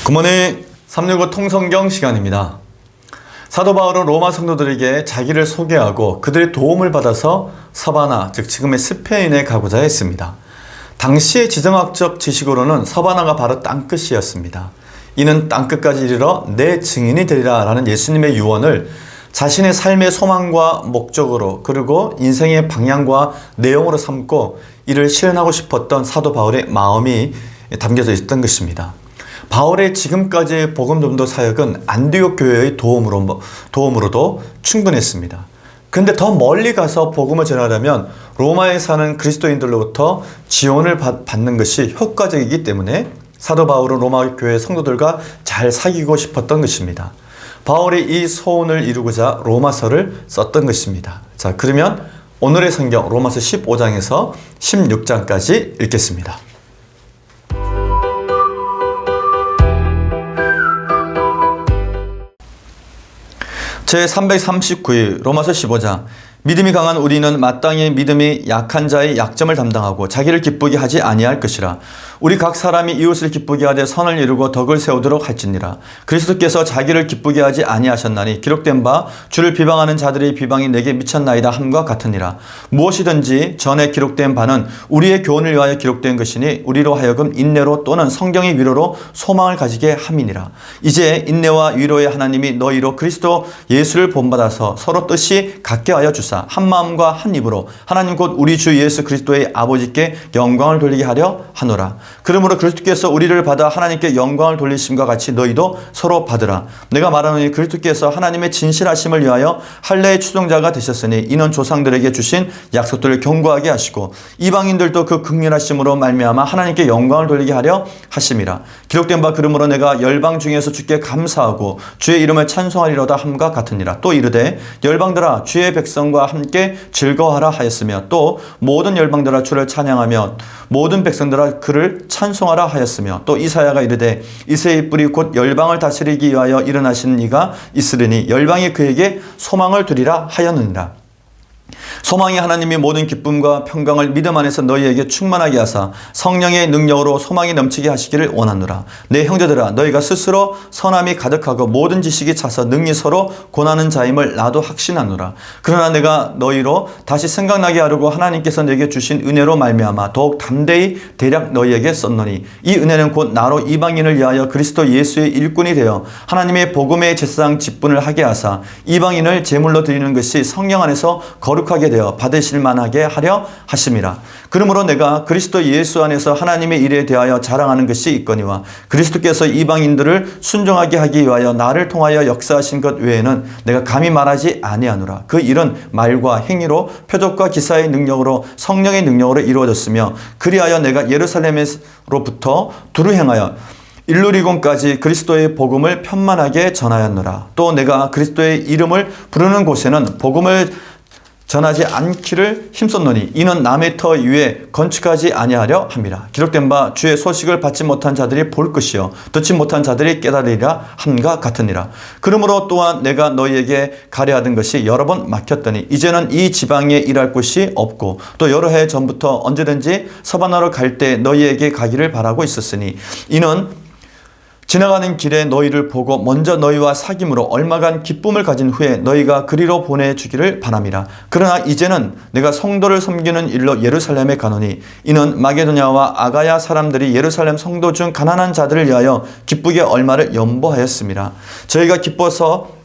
굿모닝 365 통성경 시간입니다. 사도 바울은 로마 성도들에게 자기를 소개하고 그들의 도움을 받아서 서바나, 즉 지금의 스페인에 가고자 했습니다. 당시의 지정학적 지식으로는 서바나가 바로 땅끝이었습니다. 이는 땅끝까지 이르러 내 증인이 되리라 라는 예수님의 유언을 자신의 삶의 소망과 목적으로, 그리고 인생의 방향과 내용으로 삼고 이를 실현하고 싶었던 사도 바울의 마음이 담겨져 있었던 것입니다. 바울의 지금까지의 복음 전도 사역은 안디옥 교회의 도움으로도 충분했습니다. 그런데 더 멀리 가서 복음을 전하려면 로마에 사는 그리스도인들로부터 지원을 받는 것이 효과적이기 때문에 사도 바울은 로마 교회 성도들과 잘 사귀고 싶었던 것입니다. 바울이 이 소원을 이루고자 로마서를 썼던 것입니다. 자, 그러면 오늘의 성경 로마서 15장에서 16장까지 읽겠습니다. 제339일 로마서 15장. 믿음이 강한 우리는 마땅히 믿음이 약한 자의 약점을 담당하고 자기를 기쁘게 하지 아니할 것이라. 우리 각 사람이 이웃을 기쁘게 하되 선을 이루고 덕을 세우도록 할지니라. 그리스도께서 자기를 기쁘게 하지 아니하셨나니 기록된 바 주를 비방하는 자들의 비방이 내게 미쳤나이다 함과 같으니라. 무엇이든지 전에 기록된 바는 우리의 교훈을 위하여 기록된 것이니 우리로 하여금 인내로 또는 성경의 위로로 소망을 가지게 함이니라. 이제 인내와 위로의 하나님이 너희로 그리스도 예수를 본받아서 서로 뜻이 같게 하여 주사 한 마음과 한 입으로 하나님 곧 우리 주 예수 그리스도의 아버지께 영광을 돌리게 하려 하노라. 그러므로 그리스도께서 우리를 받아 하나님께 영광을 돌리심과 같이 너희도 서로 받으라. 내가 말하노니 그리스도께서 하나님의 진실하심을 위하여 할례의 추종자가 되셨으니 이는 조상들에게 주신 약속들을 견고하게 하시고 이방인들도 그 긍휼하심으로 말미암아 하나님께 영광을 돌리게 하려 하심이라. 기록된 바 그러므로 내가 열방 중에서 주께 감사하고 주의 이름을 찬송하리로다 함과 같으니라. 또 이르되 열방들아 주의 백성과 함께 즐거워하라 하였으며 또 모든 열방들아 주를 찬양하며 모든 백성들아 그를 찬송하라 하였으며 또 이사야가 이르되 이새의 뿔이 곧 열방을 다스리기 위하여 일어나시는 이가 있으리니 열방이 그에게 소망을 두리라 하였느니라. 소망이 하나님이 모든 기쁨과 평강을 믿음 안에서 너희에게 충만하게 하사 성령의 능력으로 소망이 넘치게 하시기를 원하노라. 내 형제들아 너희가 스스로 선함이 가득하고 모든 지식이 차서 능히 서로 고나는 자임을 나도 확신하노라. 그러나 내가 너희로 다시 생각나게 하려고 하나님께서 내게 주신 은혜로 말미암아 더욱 담대히 대략 너희에게 썼노니 이 은혜는 곧 나로 이방인을 위하여 그리스도 예수의 일꾼이 되어 하나님의 복음의 제사장 직분을 하게 하사 이방인을 제물로 드리는 것이 성령 안에서 거룩하게 되어 받으실 만하게 하려 하심이라. 그러므로 내가 그리스도 예수 안에서 하나님의 일에 대하여 자랑하는 것이 있거니와 그리스도께서 이방인들을 순종하게 하기 위하여 나를 통하여 역사하신 것 외에는 내가 감히 말하지 아니하노라. 그 일은 말과 행위로 표적과 기사의 능력으로 성령의 능력으로 이루어졌으며 그리하여 내가 예루살렘으로부터 두루 행하여 일루리곤까지 그리스도의 복음을 편만하게 전하였노라. 또 내가 그리스도의 이름을 부르는 곳에는 복음을 전하지 않기를 힘썼노니 이는 남의 터 위에 건축하지 아니하려 함이라. 기록된 바 주의 소식을 받지 못한 자들이 볼 것이요 듣지 못한 자들이 깨달으리라 함과 같으니라. 그러므로 또한 내가 너희에게 가려하던 것이 여러 번 막혔더니 이제는 이 지방에 일할 곳이 없고 또 여러 해 전부터 언제든지 서바나로 갈 때 너희에게 가기를 바라고 있었으니 이는 지나가는 길에 너희를 보고 먼저 너희와 사귐으로 얼마간 기쁨을 가진 후에 너희가 그리로 보내주기를 바람이라. 그러나 이제는 내가 성도를 섬기는 일로 예루살렘에 가노니 이는 마게도냐와 아가야 사람들이 예루살렘 성도 중 가난한 자들을 위하여 기쁘게 얼마를 연보하였습니다. 저희가 기뻐서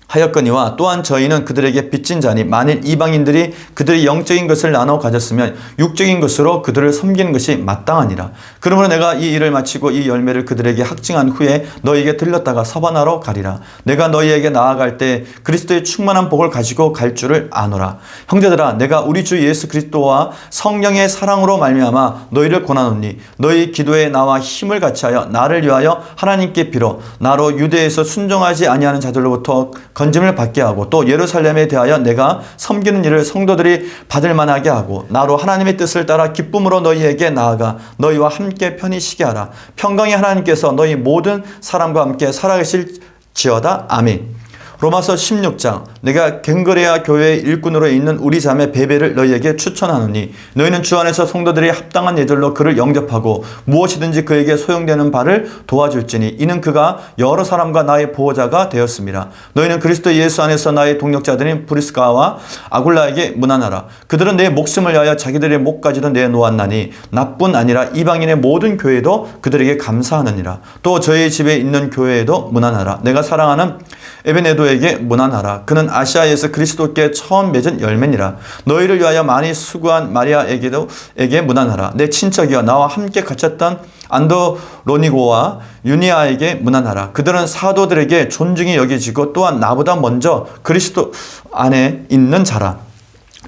하였거니와 또한 저희는 그들에게 빚진 자니 만일 이방인들이 그들의 영적인 것을 나눠 가졌으면 육적인 것으로 그들을 섬기는 것이 마땅하니라. 그러므로 내가 이 일을 마치고 이 열매를 그들에게 확증한 후에 너희에게 들렸다가 서바나로 가리라. 내가 너희에게 나아갈 때 그리스도의 충만한 복을 가지고 갈 줄을 아노라. 형제들아 내가 우리 주 예수 그리스도와 성령의 사랑으로 말미암아 너희를 권하노니 너희 기도에 나와 힘을 같이하여 나를 위하여 하나님께 빌어 나로 유대에서 순종하지 아니하는 자들로부터 건짐을 받게 하고 또 예루살렘에 대하여 내가 섬기는 일을 성도들이 받을 만하게 하고 나로 하나님의 뜻을 따라 기쁨으로 너희에게 나아가 너희와 함께 편히 쉬게 하라. 평강의 하나님께서 너희 모든 사람과 함께 살아계실지어다. 아멘. 로마서 16장 내가 갱거레아 교회의 일꾼으로 있는 우리 자매 베베를 너희에게 추천하노니 너희는 주 안에서 성도들이 합당한 예절로 그를 영접하고 무엇이든지 그에게 소용되는 바를 도와줄지니 이는 그가 여러 사람과 나의 보호자가 되었습니다. 너희는 그리스도 예수 안에서 나의 동력자들인 브리스가와 아굴라에게 문안하라. 그들은 내 목숨을 위하여 자기들의 목까지도 내놓았나니 나뿐 아니라 이방인의 모든 교회도 그들에게 감사하느니라. 또 저희 집에 있는 교회에도 문안하라. 내가 사랑하는 에베네도에게 문안하라. 그는 아시아에서 그리스도께 처음 맺은 열매니라. 너희를 위하여 많이 수고한 마리아에게 문안하라. 내 친척이여 나와 함께 갇혔던 안드로니고와 유니아에게 문안하라. 그들은 사도들에게 존중이 여겨지고 또한 나보다 먼저 그리스도 안에 있는 자라.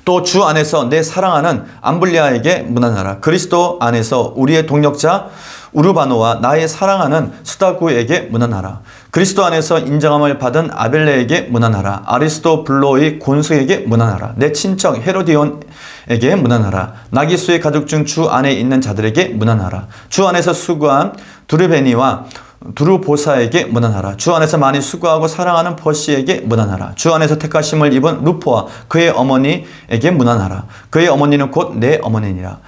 또 주 안에서 내 사랑하는 암블리아에게 문안하라. 그리스도 안에서 우리의 동력자 우르바노와 나의 사랑하는 스다구에게 문안하라. 그리스도 안에서 인정함을 받은 아벨레에게 문안하라. 아리스토블로의 곤수에게 문안하라. 내 친척 헤로디온에게 문안하라. 나기수의 가족 중 주 안에 있는 자들에게 문안하라. 주 안에서 수고한 두르베니와 두루보사에게 문안하라. 주 안에서 많이 수고하고 사랑하는 버시에게 문안하라. 주 안에서 택하심을 입은 루포와 그의 어머니에게 문안하라. 그의 어머니는 곧 내 어머니니라.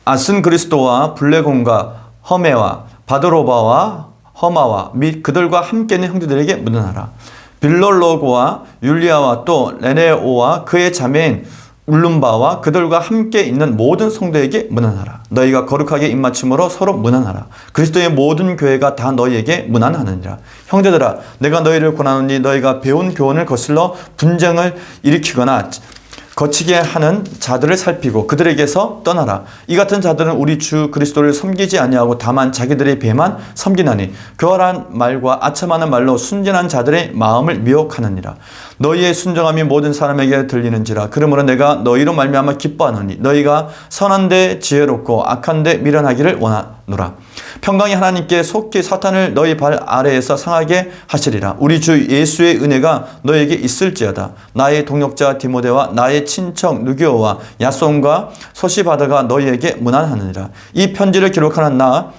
아슨그리스도와 블레곤과 허메와 바드로바와 허마와 및 그들과 함께 있는 형제들에게 문안하라. 빌롤로고와 율리아와 또 레네오와 그의 자매인 울룸바와 그들과 함께 있는 모든 성도에게 문안하라. 너희가 거룩하게 입맞춤으로 서로 문안하라. 그리스도의 모든 교회가 다 너희에게 문안하느니라. 형제들아 내가 너희를 권하노니 너희가 배운 교훈을 거슬러 분쟁을 일으키거나 거치게 하는 자들을 살피고 그들에게서 떠나라. 이 같은 자들은 우리 주 그리스도를 섬기지 아니하고 다만 자기들의 배만 섬기나니 교활한 말과 아첨하는 말로 순진한 자들의 마음을 미혹하느니라. 너희의 순정함이 모든 사람에게 들리는지라. 그러므로 내가 너희로 말미암아 기뻐하노니 너희가 선한데 지혜롭고 악한데 미련하기를 원하노라. 평강이 하나님께 속히 사탄을 너희 발 아래에서 상하게 하시리라. 우리 주 예수의 은혜가 너희에게 있을지어다. 나의 동역자 디모데와 나의 친척 누기오와 야손과 소시바드가 너희에게 문안하느니라. 이 편지를 기록하는 나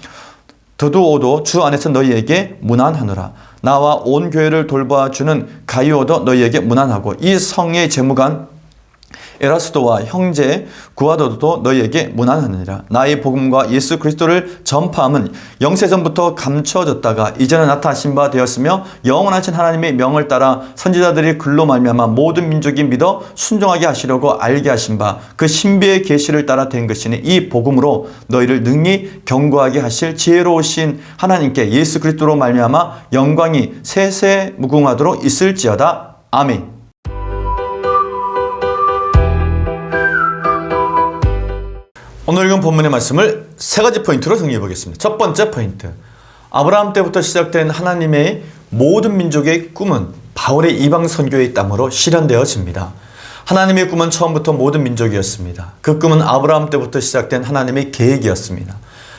드두오도 주 안에서 너희에게 문안하노라. 나와 온 교회를 돌봐주는 가이오도 너희에게 문안하고 이 성의 재무관 에라스도와 형제 구아도도 너희에게 문안하느니라. 나의 복음과 예수 그리스도를 전파함은 영세전부터 감춰졌다가 이제는 나타나신 바 되었으며 영원하신 하나님의 명을 따라 선지자들이 글로 말미암아 모든 민족이 믿어 순종하게 하시려고 알게 하신 바 그 신비의 계시를 따라 된 것이니 이 복음으로 너희를 능히 경고하게 하실 지혜로우신 하나님께 예수 그리스도로 말미암아 영광이 세세무궁하도록 있을지어다. 아멘. 오늘 읽은 본문의 말씀을 세 가지 포인트로 정리해 보겠습니다. 첫 번째 포인트. 아브라함 때부터 시작된 하나님의 모든 민족의 꿈은 바울의 이방 선교의 땀으로 실현되어집니다. 하나님의 꿈은 처음부터 모든 민족이었습니다. 그 꿈은 아브라함 때부터 시작된 하나님의 계획이었습니다.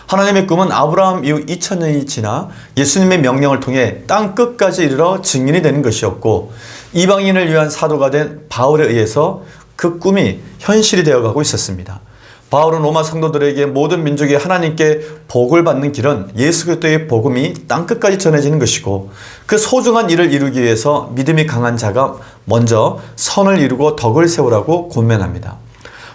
하나님의 꿈은 아브라함 이후 2000년이 지나 예수님의 명령을 통해 땅 끝까지 이르러 증인이 되는 것이었고 이방인을 위한 사도가 된 바울에 의해서 그 꿈이 현실이 되어가고 있었습니다. 바울은 로마 성도들에게 모든 민족이 하나님께 복을 받는 길은 예수 그리스도의 복음이 땅끝까지 전해지는 것이고 그 소중한 일을 이루기 위해서 믿음이 강한 자가 먼저 선을 이루고 덕을 세우라고 권면합니다.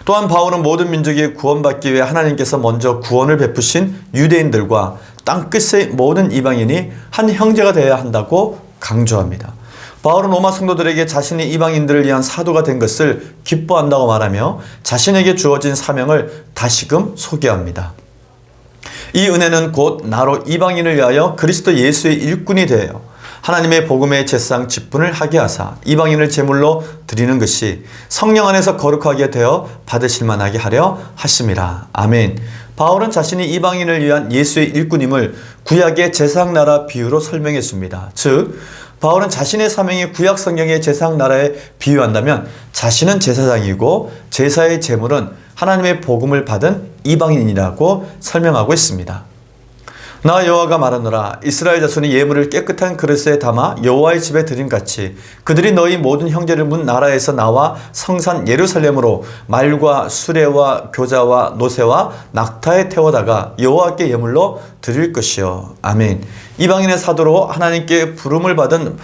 또한 바울은 모든 민족이 구원받기 위해 하나님께서 먼저 구원을 베푸신 유대인들과 땅끝의 모든 이방인이 한 형제가 되어야 한다고 강조합니다. 바울은 로마 성도들에게 자신이 이방인들을 위한 사도가 된 것을 기뻐한다고 말하며 자신에게 주어진 사명을 다시금 소개합니다. 이 은혜는 곧 나로 이방인을 위하여 그리스도 예수의 일꾼이 되어 하나님의 복음의 제사장 직분을 하게 하사 이방인을 제물로 드리는 것이 성령 안에서 거룩하게 되어 받으실 만하게 하려 하심이라. 아멘. 바울은 자신이 이방인을 위한 예수의 일꾼임을 구약의 제사장 나라 비유로 설명했습니다. 즉 바울은 자신의 사명이 구약 성경의 제사장 나라에 비유한다면 자신은 제사장이고 제사의 제물은 하나님의 복음을 받은 이방인이라고 설명하고 있습니다. 나 여호와가 말하노라. 이스라엘 자손이 예물을 깨끗한 그릇에 담아 여호와의 집에 드림같이 그들이 너희 모든 형제를 문 나라에서 나와 성산 예루살렘으로 말과 수레와 교자와 노새와 낙타에 태워다가 여호와께 예물로 드릴 것이요. 아멘. 이방인의 사도로 하나님께 부름을 받은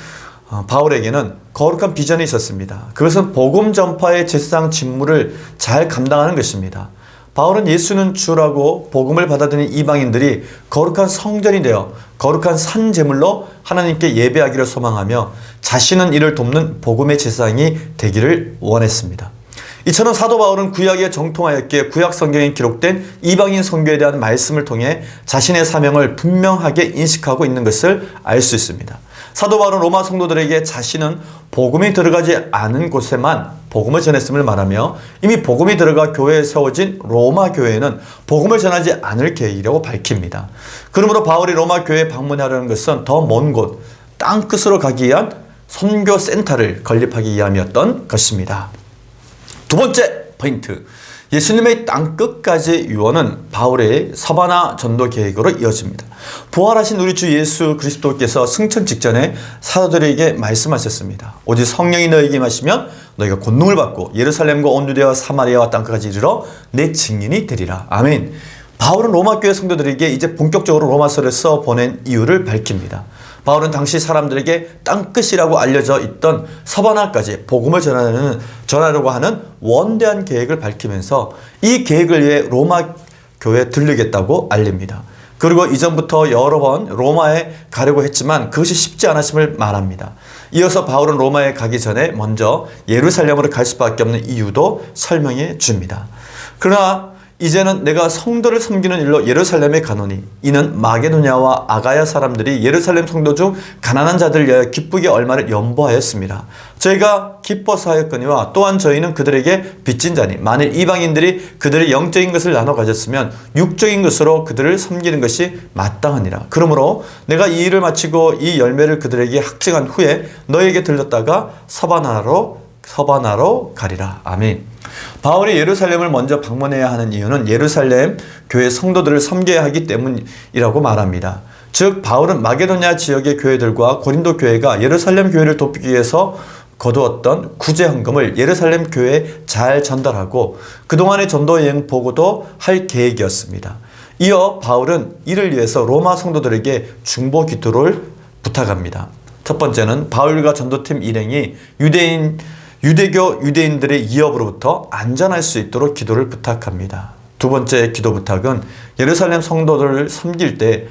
바울에게는 거룩한 비전이 있었습니다. 그것은 복음 전파의 제사장 직무를 잘 감당하는 것입니다. 바울은 예수는 주라고 복음을 받아들인 이방인들이 거룩한 성전이 되어 거룩한 산 제물로 하나님께 예배하기를 소망하며 자신은 이를 돕는 복음의 제사장이 되기를 원했습니다. 이처럼 사도 바울은 구약에 정통하였기에 구약 성경에 기록된 이방인 선교에 대한 말씀을 통해 자신의 사명을 분명하게 인식하고 있는 것을 알 수 있습니다. 사도 바울은 로마 성도들에게 자신은 복음이 들어가지 않은 곳에만 복음을 전했음을 말하며 이미 복음이 들어가 교회에 세워진 로마 교회는 복음을 전하지 않을 계획이라고 밝힙니다. 그러므로 바울이 로마 교회에 방문하려는 것은 더 먼 곳, 땅끝으로 가기 위한 선교 센터를 건립하기 위함이었던 것입니다. 두 번째 포인트, 예수님의 땅끝까지 유언은 바울의 서바나 전도 계획으로 이어집니다. 부활하신 우리 주 예수 그리스도께서 승천 직전에 사도들에게 말씀하셨습니다. 오직 성령이 너에게 임하시면 너희가 권능을 받고 예루살렘과 온 유대와 사마리아와 땅끝까지 이르러 내 증인이 되리라. 아멘. 바울은 로마 교회 성도들에게 이제 본격적으로 로마서를 써 보낸 이유를 밝힙니다. 바울은 당시 사람들에게 땅끝이라고 알려져 있던 서바나까지 복음을 전하려고 하는 원대한 계획을 밝히면서 이 계획을 위해 로마 교회에 들르겠다고 알립니다. 그리고 이전부터 여러 번 로마에 가려고 했지만 그것이 쉽지 않았음을 말합니다. 이어서 바울은 로마에 가기 전에 먼저 예루살렘으로 갈 수밖에 없는 이유도 설명해 줍니다. 그러나 이제는 내가 성도를 섬기는 일로 예루살렘에 가노니 이는 마게도냐와 아가야 사람들이 예루살렘 성도 중 가난한 자들을 위하여 기쁘게 얼마를 연보하였습니다. 저희가 기뻐서 하였거니와 또한 저희는 그들에게 빚진 자니 만일 이방인들이 그들의 영적인 것을 나눠 가졌으면 육적인 것으로 그들을 섬기는 것이 마땅하니라. 그러므로 내가 이 일을 마치고 이 열매를 그들에게 확증한 후에 너에게 들렀다가 서바나로 가리라. 아멘. 바울이 예루살렘을 먼저 방문해야 하는 이유는 예루살렘 교회 성도들을 섬겨야 하기 때문이라고 말합니다. 즉 바울은 마게도냐 지역의 교회들과 고린도 교회가 예루살렘 교회를 돕기 위해서 거두었던 구제 헌금을 예루살렘 교회에 잘 전달하고 그동안의 전도 여행 보고도 할 계획이었습니다. 이어 바울은 이를 위해서 로마 성도들에게 중보 기도를 부탁합니다. 첫 번째는 바울과 전도팀 일행이 유대인들의 위협으로부터 안전할 수 있도록 기도를 부탁합니다. 두 번째 기도 부탁은 예루살렘 성도들을 섬길 때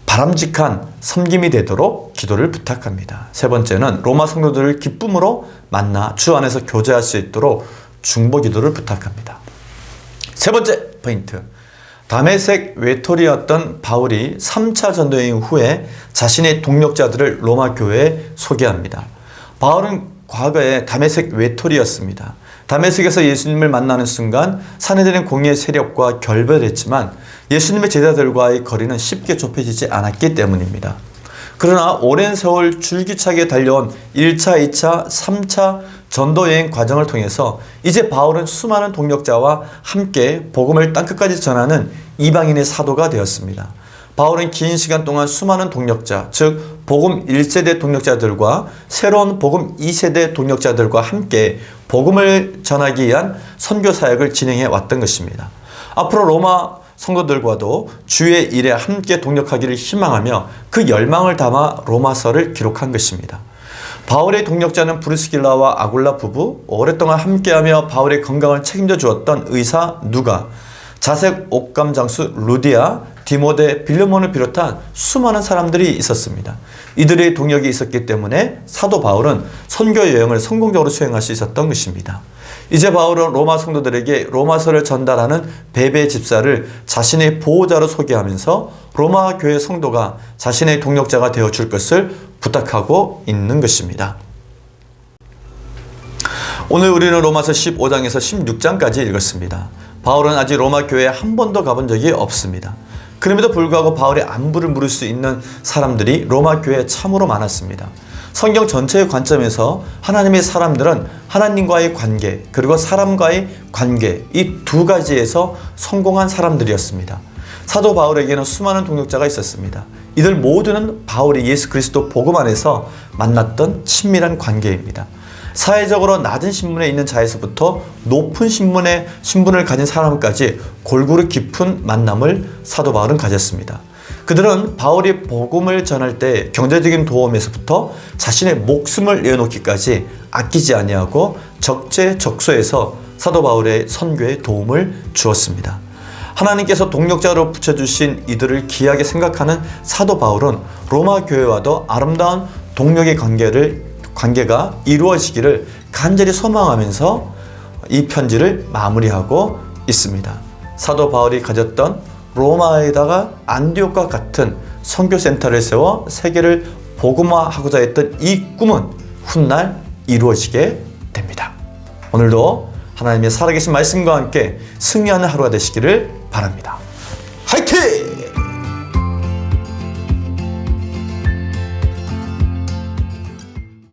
바람직한 섬김이 되도록 기도를 부탁합니다. 세 번째는 로마 성도들을 기쁨으로 만나 주 안에서 교제할 수 있도록 중보 기도를 부탁합니다. 세 번째 포인트, 다메섹 외톨이였던 바울이 3차 전도여행 후에 자신의 동력자들을 로마 교회에 소개합니다. 바울은 과거에 다메섹 외톨이였습니다. 다메섹에서 예수님을 만나는 순간 사내들은 공의의 세력과 결별했지만 예수님의 제자들과의 거리는 쉽게 좁혀지지 않았기 때문입니다. 그러나 오랜 세월 줄기차게 달려온 1차, 2차, 3차 전도여행 과정을 통해서 이제 바울은 수많은 동력자와 함께 복음을 땅끝까지 전하는 이방인의 사도가 되었습니다. 바울은 긴 시간 동안 수많은 동력자, 즉 복음 1세대 동력자들과 새로운 복음 2세대 동력자들과 함께 복음을 전하기 위한 선교 사역을 진행해 왔던 것입니다. 앞으로 로마 성도들과도 주의 일에 함께 동력하기를 희망하며 그 열망을 담아 로마서를 기록한 것입니다. 바울의 동력자는 브리스길라와 아굴라 부부, 오랫동안 함께하며 바울의 건강을 책임져 주었던 의사 누가, 자색 옷감 장수 루디아, 디모데, 빌레몬을 비롯한 수많은 사람들이 있었습니다. 이들의 동력이 있었기 때문에 사도 바울은 선교 여행을 성공적으로 수행할 수 있었던 것입니다. 이제 바울은 로마 성도들에게 로마서를 전달하는 베베 집사를 자신의 보호자로 소개하면서 로마 교회 성도가 자신의 동력자가 되어줄 것을 부탁하고 있는 것입니다. 오늘 우리는 로마서 15장에서 16장까지 읽었습니다. 바울은 아직 로마 교회에 한 번도 가본 적이 없습니다. 그럼에도 불구하고 바울의 안부를 물을 수 있는 사람들이 로마 교회에 참으로 많았습니다. 성경 전체의 관점에서 하나님의 사람들은 하나님과의 관계 그리고 사람과의 관계, 이 두 가지에서 성공한 사람들이었습니다. 사도 바울에게는 수많은 동역자가 있었습니다. 이들 모두는 바울이 예수 그리스도 복음 안에서 만났던 친밀한 관계입니다. 사회적으로 낮은 신분에 있는 자에서부터 높은 신분을 가진 사람까지 골고루 깊은 만남을 사도 바울은 가졌습니다. 그들은 바울이 복음을 전할 때 경제적인 도움에서부터 자신의 목숨을 내어놓기까지 아끼지 아니하고 적재적소에서 사도 바울의 선교에 도움을 주었습니다. 하나님께서 동력자로 붙여주신 이들을 귀하게 생각하는 사도 바울은 로마 교회와도 아름다운 동력의 관계가 이루어지기를 간절히 소망하면서 이 편지를 마무리하고 있습니다. 사도 바울이 가졌던 로마에다가 안디옥과 같은 선교센터를 세워 세계를 복음화하고자 했던 이 꿈은 훗날 이루어지게 됩니다. 오늘도 하나님의 살아계신 말씀과 함께 승리하는 하루가 되시기를 바랍니다. 화이팅!